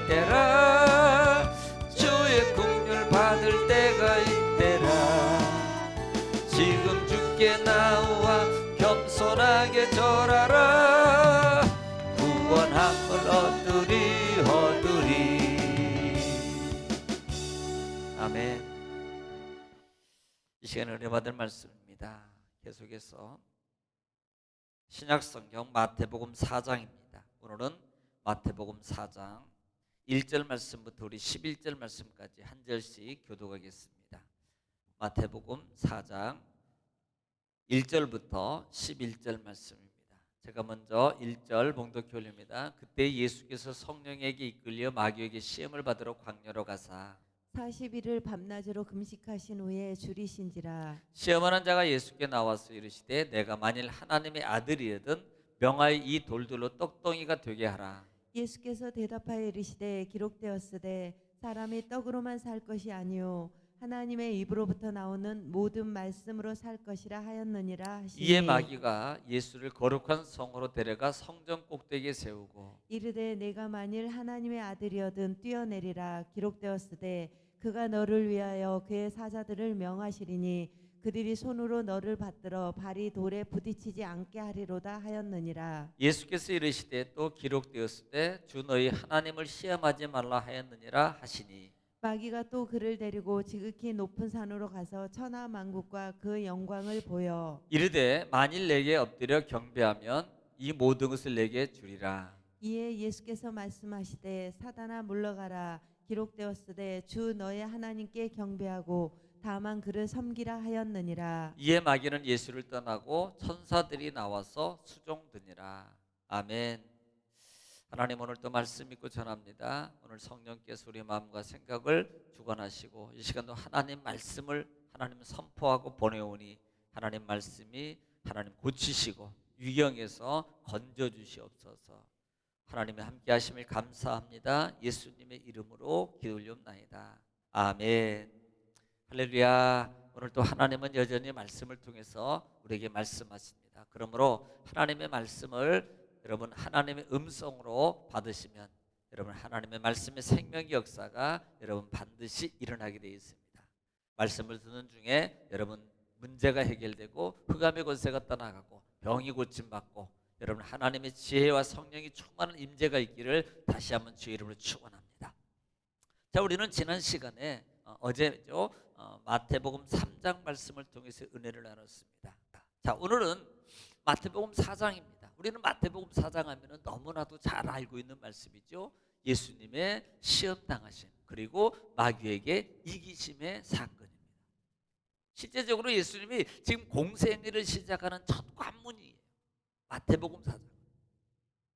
있대라. 주의 긍휼 받을 때가 있대라. 지금 주께 나와 겸손하게 절하라. 구원함을 얻으리. 아멘. 이 시간에 은혜 받을 말씀입니다. 계속해서 신약성경 마태복음 4장입니다. 오늘은 마태복음 4장 1절 말씀부터 우리 11절 말씀까지 한 절씩 교독하겠습니다. 마태복음 4장 1절부터 11절 말씀입니다. 제가 먼저 1절 봉독해 올립니다. 그때 예수께서 성령에게 이끌려 마귀에게 시험을 받으러 광야로 가사 40일을 밤낮으로 금식하신 후에 줄이신지라. 시험하는 자가 예수께 나와서 이르시되 내가 만일 하나님의 아들이거든 명하여 이 돌들로 떡덩이가 되게 하라. 예수께서 대답하여 이르시되 기록되었으되 사람이 떡으로만 살 것이 아니요 하나님의 입으로부터 나오는 모든 말씀으로 살 것이라 하였느니라 하시니 이에 마귀가 예수를 거룩한 성으로 데려가 성전 꼭대기에 세우고 이르되 내가 만일 하나님의 아들이어든 뛰어내리라. 기록되었으되 그가 너를 위하여 그의 사자들을 명하시리니 그들이 손으로 너를 받들어 발이 돌에 부딪히지 않게 하리로다 하였느니라. 예수께서 이르시되 또 기록되었으되 주 너희 하나님을 시험하지 말라 하였느니라 하시니 마귀가 또 그를 데리고 지극히 높은 산으로 가서 천하 만국과 그 영광을 보여 이르되 만일 내게 엎드려 경배하면 이 모든 것을 내게 주리라. 이에 예수께서 말씀하시되 사단아 물러가라. 기록되었으되 주 너의 하나님께 경배하고 다만 그를 섬기라 하였느니라. 이에 마귀는 예수를 떠나고 천사들이 나와서 수종드니라. 아멘. 하나님 오늘 또 말씀 믿고 전합니다. 오늘 성령께서 우리 마음과 생각을 주관하시고 이 시간도 하나님 말씀을 하나님 선포하고 보내오니 하나님 말씀이 하나님 고치시고 유경에서 건져주시옵소서. 하나님의 함께 하심을 감사합니다. 예수님의 이름으로 기도 올리옵나이다. 아멘. 할렐루야. 오늘 또 하나님은 여전히 말씀을 통해서 우리에게 말씀하십니다. 그러므로 하나님의 말씀을 여러분 하나님의 음성으로 받으시면 여러분 하나님의 말씀의 생명의 역사가 여러분 반드시 일어나게 되어 있습니다. 말씀을 듣는 중에 여러분 문제가 해결되고 흑암의 권세가 떠나가고 병이 고침받고 여러분 하나님의 지혜와 성령이 충만한 임재가 있기를 다시 한번 주의 이름으로 축원합니다. 자, 우리는 지난 시간에 어제죠 마태복음 3장 말씀을 통해서 은혜를 나눴습니다. 자, 오늘은 마태복음 4장입니다. 우리는 마태복음 4장 하면 너무나도 잘 알고 있는 말씀이죠. 예수님의 시험 당하심 그리고 마귀에게 이기심의 사건입니다. 실제적으로 예수님이 지금 공생애를 시작하는 첫 관문이에요. 마태복음 4장.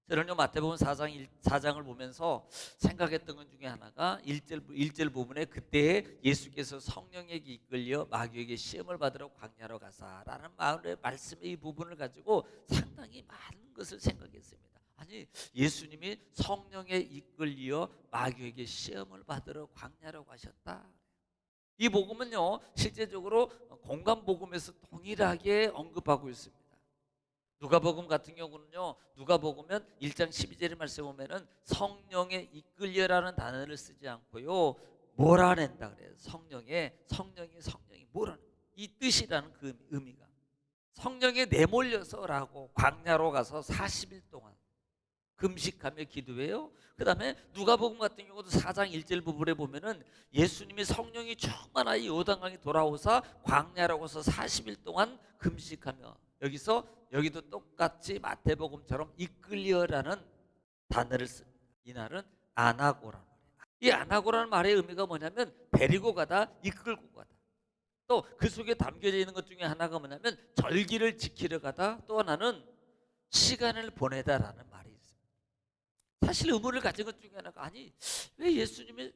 저는요 마태복음 4장을 보면서 생각했던 것 중에 하나가 1절 부분에 그때 예수께서 성령에게 이끌려 마귀에게 시험을 받으러 광야로 가사라는 말씀의 이 부분을 가지고 상당히 많은 것을 생각했습니다. 아니 예수님이 성령에 이끌려 마귀에게 시험을 받으러 광야로 가셨다. 이 복음은요 실제적으로 공간복음에서 동일하게 언급하고 있습니다. 누가복음 같은 경우는요 누가복음은 1장 12절의 말씀에 보면은 성령에 이끌려라는 단어를 쓰지 않고요 몰아낸다 그래요. 성령이 몰아내 이 뜻이라는 그 의미가 성령에 내몰려서라고 광야로 가서 40일 동안 금식하며 기도해요. 그 다음에 누가복음 같은 경우도 4장 1절 부분에 보면은 예수님이 성령이 충만하여 요단강에 돌아오사 광야로 가서 40일 동안 금식하며 여기도 똑같이 마태복음처럼 이끌려라는 단어를 씁니다. 이날은 안하고라는 말이에요. 이 안하고라는 말의 의미가 뭐냐면 데리고 가다, 이끌고 가다. 또 그 속에 담겨져 있는 것 중에 하나가 뭐냐면 절기를 지키러 가다, 또 하나는 시간을 보내다라는 말이 있습니다. 사실 의문을 가진 것 중에 하나가 아니 왜 예수님이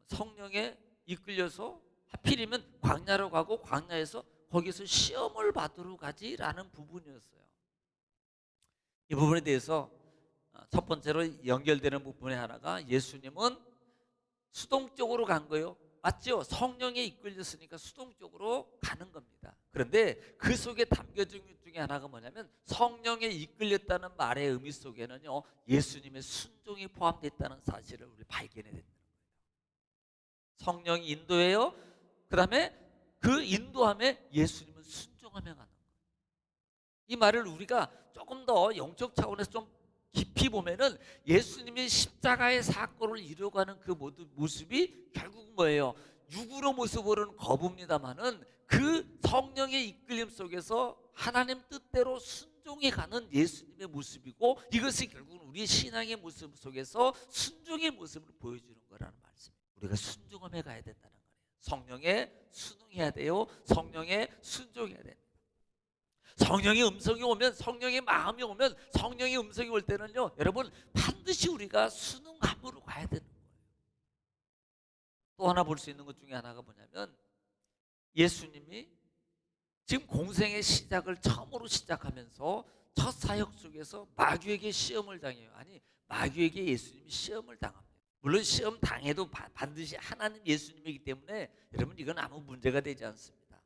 성령에 이끌려서 하필이면 광야로 가고 광야에서 거기서 시험을 받으러 가지라는 부분이었어요. 이 부분에 대해서 첫 번째로 연결되는 부분의 하나가 예수님은 수동적으로 간 거예요. 맞죠? 성령에 이끌렸으니까 수동 쪽으로 가는 겁니다. 그런데 그 속에 담겨진 것 중에 하나가 뭐냐면 성령에 이끌렸다는 말의 의미 속에는요, 예수님의 순종이 포함됐다는 사실을 우리 발견해야 된다는 거예요. 성령이 인도해요. 그 다음에 그 인도함에 예수님은 순종하며 가는 거예요. 이 말을 우리가 조금 더 영적 차원에서 좀 깊이 보면은 예수님이 십자가의 사건을 이루어가는 그 모든 모습이 결국 뭐예요? 육으로 모습으로는 거부입니다만은 그 성령의 이끌림 속에서 하나님 뜻대로 순종해 가는 예수님의 모습이고, 이것이 결국은 우리 신앙의 모습 속에서 순종의 모습을 보여주는 거라는 말씀이에요. 우리가 순종하며 가야 된다는 거예요. 성령에 순응해야 돼요. 성령에 순종해야 돼요. 성령의 음성이 오면, 성령의 마음이 오면, 성령의 음성이 올 때는요, 여러분 반드시 우리가 순응함으로 가야 되는 거예요. 또 하나 볼 수 있는 것 중에 하나가 뭐냐면, 예수님이 지금 공생의 시작을 처음으로 시작하면서 첫 사역 속에서 마귀에게 시험을 당해요. 아니, 마귀에게 예수님이 시험을 당합니다. 물론 시험 당해도 반드시 하나님 예수님이기 때문에 여러분 이건 아무 문제가 되지 않습니다.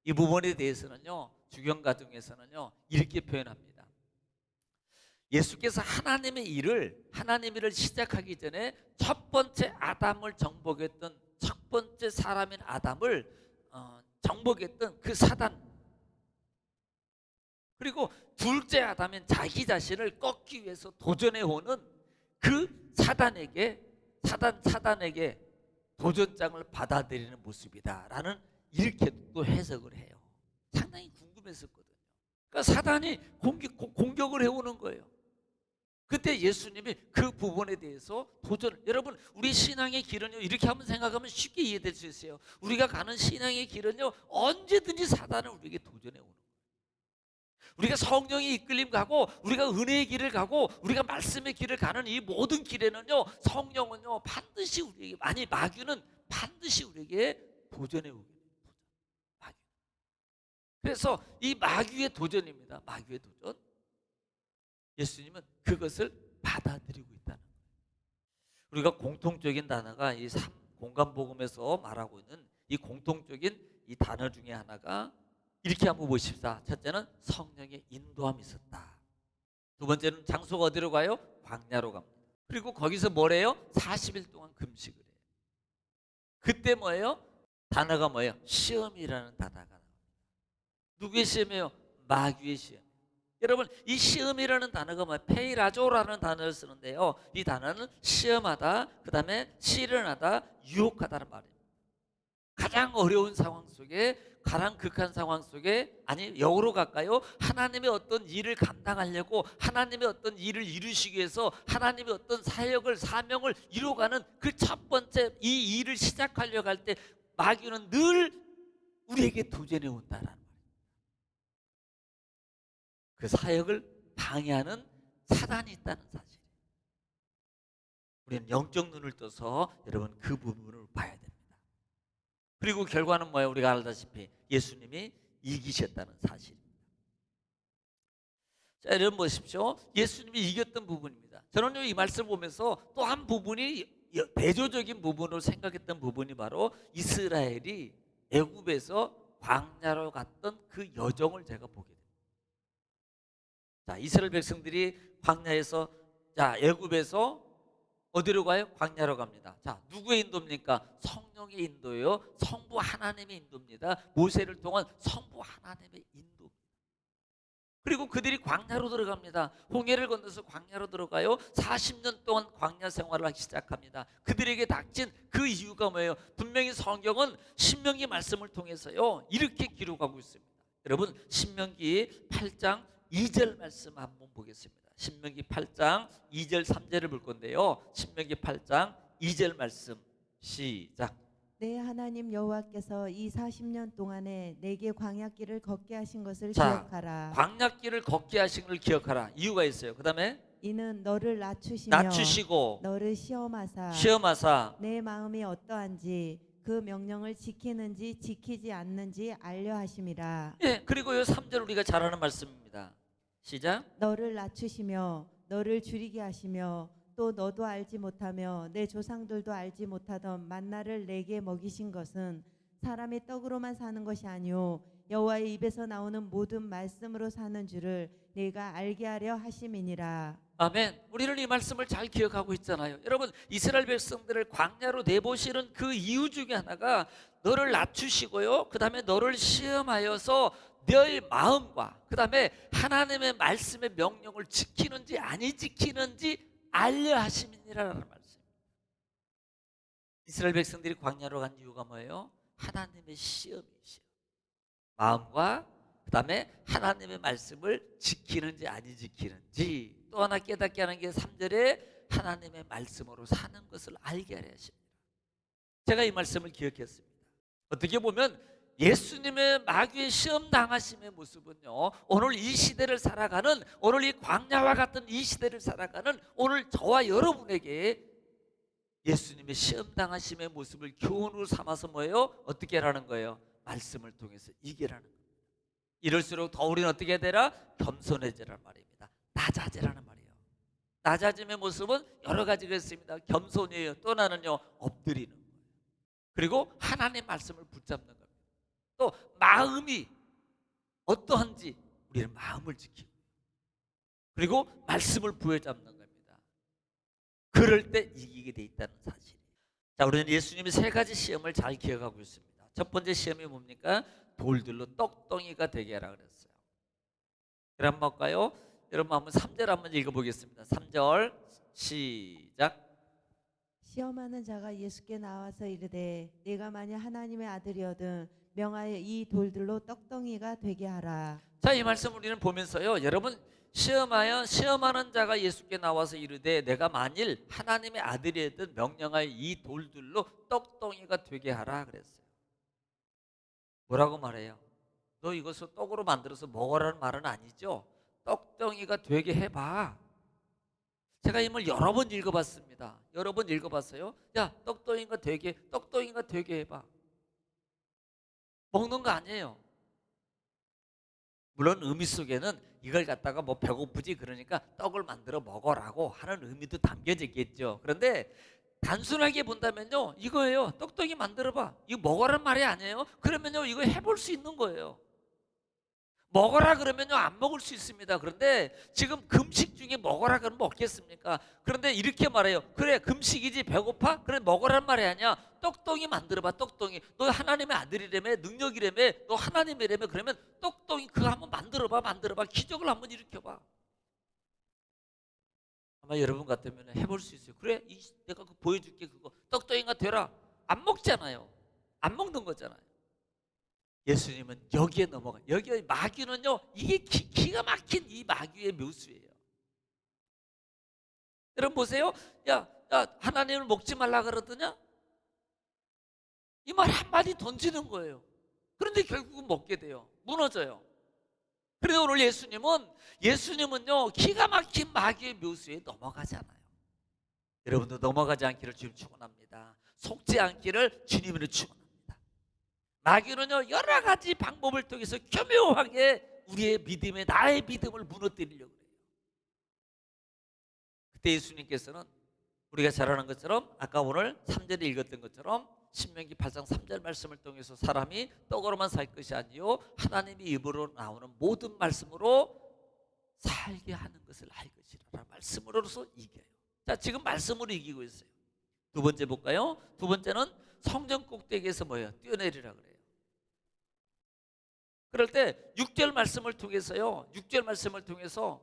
이 부분에 대해서는요, 주경가정에서는요 이렇게 표현합니다. 예수께서 하나님의 일을 시작하기 전에 첫 번째 아담을 정복했던, 첫 번째 사람인 아담을 정복했던 그 사단, 그리고 둘째 아담인 자기 자신을 꺾기 위해서 도전해 오는 그 사단에게 도전장을 받아들이는 모습이다라는, 이렇게 또 해석을 해요. 상당히 궁금했었거든요. 그러니까 사단이 공격을 해오는 거예요. 그때 예수님이 그 부분에 대해서 여러분 우리 신앙의 길은요, 이렇게 한번 생각하면 쉽게 이해될 수 있어요. 우리가 가는 신앙의 길은요, 언제든지 사단은 우리에게 도전해 오는 거예요. 우리가 성령의 이끌림 가고, 우리가 은혜의 길을 가고, 우리가 말씀의 길을 가는 이 모든 길에는요, 성령은요 반드시 우리에게, 마귀는 반드시 우리에게 도전해 오게 돼요. 마귀. 그래서 이 마귀의 도전입니다. 마귀의 도전. 예수님은 그것을 받아들이고 있다는 거예요. 우리가 공통적인 단어가 이 공간복음에서 말하고 있는 이 공통적인 이 단어 중에 하나가, 이렇게 한번 보십시다. 첫째는 성령의 인도함이 있었다. 두 번째는 장소가 어디로 가요? 광야로 갑니다. 그리고 거기서 뭐래요? 40일 동안 금식을 해요. 그때 뭐예요? 단어가 뭐예요? 시험이라는 단어가 나옵니다. 누구의 시험이에요? 마귀의 시험. 여러분 이 시험이라는 단어가 뭐예요? 페이라조라는 단어를 쓰는데요, 이 단어는 시험하다, 그 다음에 시련하다, 유혹하다는 말이에요. 가장 어려운 상황 속에, 가장 극한 상황 속에, 아니 역으로 갈까요? 하나님의 어떤 일을 감당하려고, 하나님의 어떤 일을 이루시기 위해서 하나님의 어떤 사명을 이루어가는 그 첫 번째 이 일을 시작하려고 할 때 마귀는 늘 우리에게 도전해 온다라는 말이에요. 그 사역을 방해하는 사단이 있다는 사실이에요. 우리는 영적 눈을 떠서 여러분 그 부분을 봐야 됩니다. 그리고 결과는 뭐예요? 우리가 알다시피 예수님이 이기셨다는 사실입니다. 자, 여러분 보십시오. 예수님이 이겼던 부분입니다. 저는 이 말씀을 보면서 또 한 부분이, 대조적인 부분으로 생각했던 부분이 바로 이스라엘이 애굽에서 광야로 갔던 그 여정을 제가 보게 됩니다. 자, 이스라엘 백성들이 광야에서, 자, 애굽에서 어디로 가요? 광야로 갑니다. 자, 누구의 인도입니까? 성령의 인도예요. 성부 하나님의 인도입니다. 모세를 통한 성부 하나님의 인도. 그리고 그들이 광야로 들어갑니다. 홍해를 건너서 광야로 들어가요. 40년 동안 광야 생활을 하기 시작합니다. 그들에게 닥친 그 이유가 뭐예요? 분명히 성경은 신명기 말씀을 통해서요 이렇게 기록하고 있습니다. 여러분 신명기 8장 2절 말씀 한번 보겠습니다. 신명기 8장 2절 3절을 볼 건데요, 신명기 8장 2절 말씀 시작. 내 하나님 여호와께서 이 40년 동안에 내게 광야길을 걷게 하신 것을 자, 기억하라. 광야길을 걷게 하신 걸 기억하라. 이유가 있어요. 그 다음에 이는 너를 낮추시며 낮추시고 너를 시험하사 시험하사. 내 마음이 어떠한지 그 명령을 지키는지 지키지 않는지 알려 하심이라. 예, 그리고 이 3절 우리가 잘 아는 말씀입니다. 시작. 너를 낮추시며 너를 줄이게 하시며 또 너도 알지 못하며 내 조상들도 알지 못하던 만나를 내게 먹이신 것은 사람이 떡으로만 사는 것이 아니요 여호와의 입에서 나오는 모든 말씀으로 사는 줄을 내가 알게 하려 하심이니라. 아멘. 우리는 이 말씀을 잘 기억하고 있잖아요. 여러분, 이스라엘 백성들을 광야로 내보시는 그 이유 중에 하나가 너를 낮추시고요, 그 다음에 너를 시험하여서 너의 마음과 그 다음에 하나님의 말씀의 명령을 지키는지 아니 지키는지 알려 하심이니라는 말씀. 이스라엘 백성들이 광야로 간 이유가 뭐예요? 하나님의 시험이시요, 마음과 그 다음에 하나님의 말씀을 지키는지 아니 지키는지, 또 하나 깨닫게 하는 게 3절에 하나님의 말씀으로 사는 것을 알게 하려 하십니다. 제가 이 말씀을 기억했습니다. 어떻게 보면 예수님의 마귀의 시험 당하심의 모습은요, 오늘 이 시대를 살아가는, 오늘 이 광야와 같은 이 시대를 살아가는 오늘 저와 여러분에게 예수님의 시험 당하심의 모습을 교훈으로 삼아서 뭐예요? 어떻게 하라는 거예요? 말씀을 통해서 이기라는 거예요. 이럴수록 더 우리는 어떻게 되라? 겸손해지라는 말입니다. 낮아지라는 말이에요. 낮아짐의 모습은 여러 가지가 있습니다. 겸손이에요. 또 하나는요, 엎드리는 거예요. 그리고 하나님의 말씀을 붙잡는 겁니다. 또 마음이 어떠한지 우리는 마음을 지키고, 그리고 말씀을 부여잡는 겁니다. 그럴 때 이기게 돼 있다는 사실이에요. 자, 우리는 예수님이 3가지 시험을 잘 기억하고 있습니다. 첫 번째 시험이 뭡니까? 돌들로 떡덩이가 되게 하라 그랬어요. 그럼 한번 볼까요? 여러분 한번 3절 한번 읽어보겠습니다. 3절 시작. 시험하는 자가 예수께 나와서 이르되 내가 만일 하나님의 아들이거든 명하여 이 돌들로 떡덩이가 되게 하라. 자, 이 말씀 우리는 보면서요, 여러분, 시험하는 자가 예수께 나와서 이르되 내가 만일 하나님의 아들이든 명령하여 이 돌들로 떡덩이가 되게 하라 그랬어요. 뭐라고 말해요? 너 이것을 떡으로 만들어서 먹으라는 말은 아니죠. 떡덩이가 되게 해봐. 제가 이 말 여러 번 읽어봤습니다. 여러 번 읽어봤어요. 야, 떡덩이가 되게 해봐. 먹는 거 아니에요. 물론 의미 속에는 이걸 갖다가 뭐 배고프지 그러니까 떡을 만들어 먹어라고 하는 의미도 담겨져 있겠죠. 그런데 단순하게 본다면요, 이거예요. 떡떡이 만들어봐. 이거 먹어라는 말이 아니에요. 그러면요, 이거 해볼 수 있는 거예요. 먹어라 그러면요, 안 먹을 수 있습니다. 그런데 지금 금식 중에 먹어라 그러면 먹겠습니까? 그런데 이렇게 말해요. 그래, 금식이지, 배고파? 그래, 먹어라는 말이 아니야. 떡덩이 만들어봐. 떡덩이. 너 하나님의 아들이라며, 능력이라며, 너 하나님이라며. 그러면 떡덩이 그거 한번 만들어봐. 기적을 한번 일으켜봐. 아마 여러분 같으면 해볼 수 있어요. 그래, 내가 그거 보여줄게. 그거 떡덩이가 되라. 안 먹잖아요. 안 먹는 거잖아요. 예수님은 여기에 넘어가. 여기에 마귀는요, 이게 기가 막힌 이 마귀의 묘수예요. 여러분 보세요. 야, 하나님을 먹지 말라 그러더냐? 이 말 한마디 던지는 거예요. 그런데 결국은 먹게 돼요. 무너져요. 그래서 오늘 예수님은요, 기가 막힌 마귀의 묘수에 넘어가잖아요. 여러분도 넘어가지 않기를 주님 축원합니다. 속지 않기를 주님으로 축원합니다. 마귀는요, 여러 가지 방법을 통해서 교묘하게 우리의 믿음에, 나의 믿음을 무너뜨리려고 해요. 그때 예수님께서는 우리가 잘 아는 것처럼 아까 오늘 3절에 읽었던 것처럼 신명기 8장 3절 말씀을 통해서 사람이 떡으로만 살 것이 아니요 하나님의 입으로 나오는 모든 말씀으로 살게 하는 것을 알 것이라 말씀으로서 이겨요. 자, 지금 말씀으로 이기고 있어요. 두 번째 볼까요? 두 번째는 성전 꼭대기에서 뭐예요? 뛰어내리라 그래요. 그럴 때 6절 말씀을 통해서요, 6절 말씀을 통해서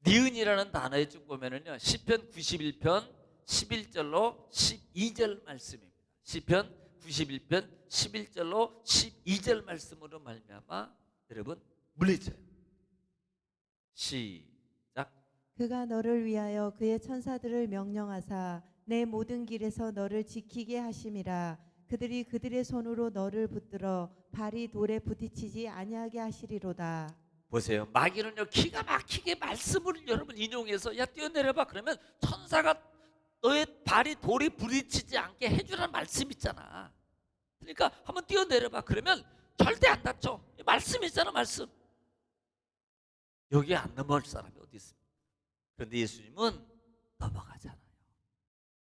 니은이라는 단어에 쭉 보면은요, 시편 91편 11절로 12절 말씀입니다. 시편 91편 11절로 12절 말씀으로 말미암아 여러분 물리쳐요. 시작. 그가 너를 위하여 그의 천사들을 명령하사 내 모든 길에서 너를 지키게 하심이라. 그들이 그들의 손으로 너를 붙들어 발이 돌에 부딪히지 아니하게 하시리로다. 보세요. 마귀는요, 기가 막히게 말씀을 여러분 인용해서 야 뛰어내려봐 그러면 천사가 너의 발이 돌에 부딪히지 않게 해주라는 말씀 있잖아. 그러니까 한번 뛰어내려봐 그러면 절대 안 다쳐. 말씀 있잖아, 말씀. 여기에 안 넘어갈 사람이 어디 있습니까? 그런데 예수님은 넘어가잖아요.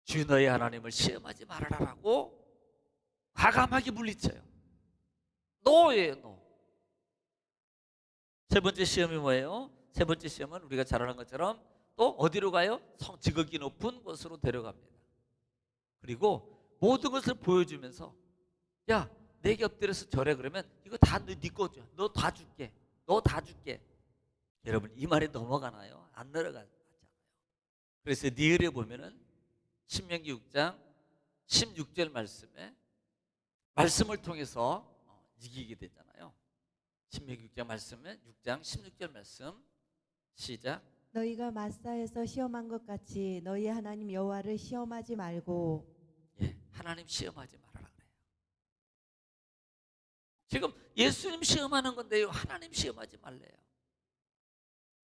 주 너희 하나님을 시험하지 말아라라고 과감하게 물리쳐요. 노예요, 노. 세 번째 시험이 뭐예요? 세 번째 시험은 우리가 잘 아는 것처럼 또 어디로 가요? 지극히 높은 곳으로 데려갑니다. 그리고 모든 것을 보여주면서 야, 내게 엎드려서 절해. 그러면 이거 다 네 거죠. 너 다 줄게. 너 다 줄게. 여러분 이 말에 넘어가나요? 안 넘어가잖아요. 그래서 니을에 보면은 신명기 6장 16절 말씀을 통해서 이기게 되잖아요. 신명기 6장 말씀은 6장 16절 말씀 시작. 너희가 마사에서 시험한 것 같이 너희 하나님 여호와를 시험하지 말고. 예, 하나님 시험하지 말아라 그래요. 지금 예수님 시험하는 건데요, 하나님 시험하지 말래요.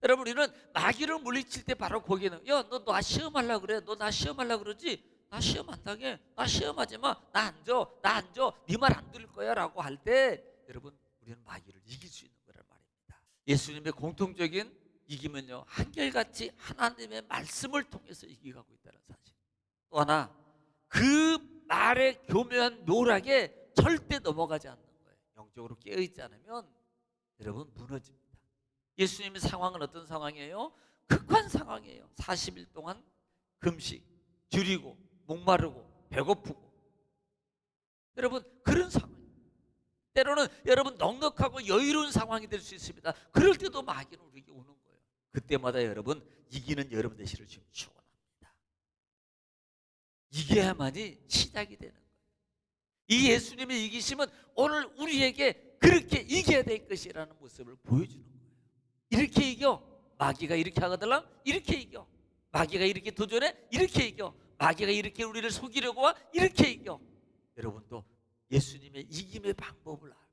여러분 우리는 마귀를 물리칠 때 바로 거기는 야, 너 나 시험하려고 그래. 너 나 시험하려고 그러지? 나 시험 안 당해. 나 시험하지 마. 나 안 줘. 나 안 줘. 네 말 안 들을 거야 라고 할 때 여러분 우리는 마귀를 이길 수 있는 거란 말입니다. 예수님의 공통적인 이기면요, 한결같이 하나님의 말씀을 통해서 이겨가고 있다는 사실. 또 하나, 그 말의 교묘한 묘락에 절대 넘어가지 않는 거예요. 영적으로 깨어있지 않으면 여러분 무너집니다. 예수님의 상황은 어떤 상황이에요? 극한 상황이에요. 40일 동안 금식, 줄이고 목마르고 배고프고. 여러분 그런 상황, 때로는 여러분 넉넉하고 여유로운 상황이 될 수 있습니다. 그럴 때도 마귀는 우리에게 오는 거예요. 그때마다 여러분 이기는 여러분 되시를 지금 축원합니다. 이겨야만이 시작이 되는 거예요. 이 예수님의 이기심은 오늘 우리에게 그렇게 이겨야 될 것이라는 모습을 보여주는 거예요. 이렇게 이겨. 마귀가 이렇게 하거들랑 이렇게 이겨. 마귀가 이렇게 도전해 이렇게 이겨. 마귀가 이렇게 우리를 속이려고 와 이렇게 이겨. 여러분도 예수님의 이김의 방법을 알아보세요.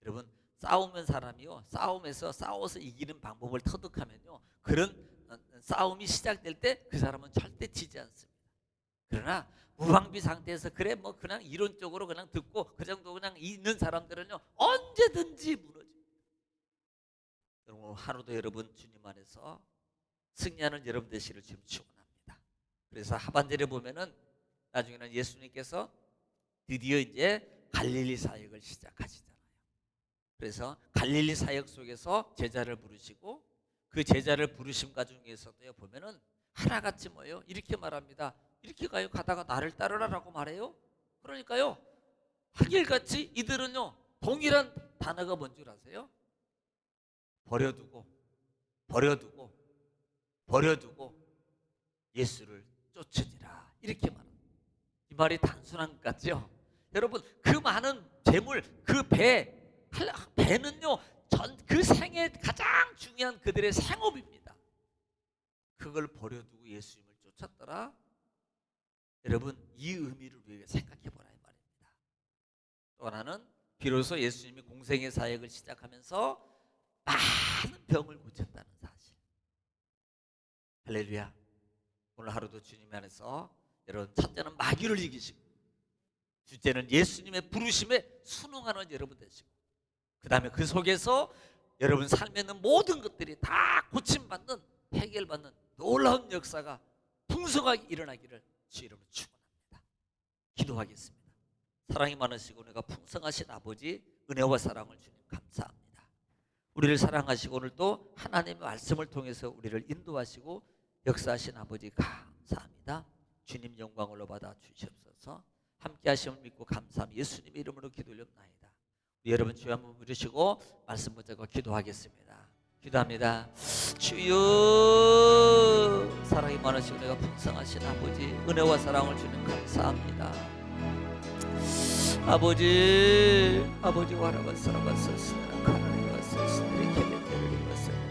여러분 싸우면 사람이요, 싸움에서 싸워서 이기는 방법을 터득하면요, 그런 싸움이 시작될 때 그 사람은 절대 지지 않습니다. 그러나 무방비 상태에서 그래 뭐 그냥 이론적으로 그냥 듣고 그 정도 그냥 있는 사람들은요 언제든지 무너집니다. 여러분 하루도 여러분 주님 안에서 승리하는 여러분 되시를 지금 축원합니다. 그래서 하반절에 보면은 나중에는 예수님께서 드디어 이제 갈릴리 사역을 시작하시잖아요. 그래서 갈릴리 사역 속에서 제자를 부르시고 그 제자를 부르심 가중에서도 보면은 하나같이 뭐예요? 이렇게 말합니다. 이렇게 가요. 가다가 나를 따르라라고 말해요. 그러니까요 한결같이 이들은요 동일한 단어가 뭔 줄 아세요? 버려두고 버려두고 버려두고 예수를 쫓으니라 이렇게 말합니다. 이 말이 단순한 것 같죠? 여러분 그 많은 재물, 그 배는요 그 생의 가장 중요한 그들의 생업입니다. 그걸 버려두고 예수님을 쫓았더라. 여러분 이 의미를 우리가 생각해 보라 이 말입니다. 또 하나는 비로소 예수님이 공생의 사역을 시작하면서 많은 병을 고쳤다는 사실. 할렐루야. 오늘 하루도 주님 안에서 여러분 첫째는 마귀를 이기시고, 둘째는 예수님의 부르심에 순응하는 여러분 되시고, 그 다음에 그 속에서 여러분 삶에 있는 모든 것들이 다 고침받는, 해결받는 놀라운 역사가 풍성하게 일어나기를 주 이름으로 축원합니다. 기도하겠습니다. 사랑이 많으시고 은혜가 풍성하신 아버지, 은혜와 사랑을 주님 감사합니다. 우리를 사랑하시고 오늘도 하나님의 말씀을 통해서 우리를 인도하시고 역사하신 아버지 감사합니다. 주님 영광을 받아 주시옵소서. 함께 하심을 믿고 감사합니다. 예수님의 이름으로 기도 올렸나이다. 우리 여러분 주여 한번 부르시고 말씀 붙잡고 기도하겠습니다. 기도합니다. 주여, 사랑이 많으시고 내가 풍성하신 아버지, 은혜와 사랑을 주님 감사합니다. 아버지 와라가 살아갔었으나 가나니가 썼으나 켈레를 입었어요.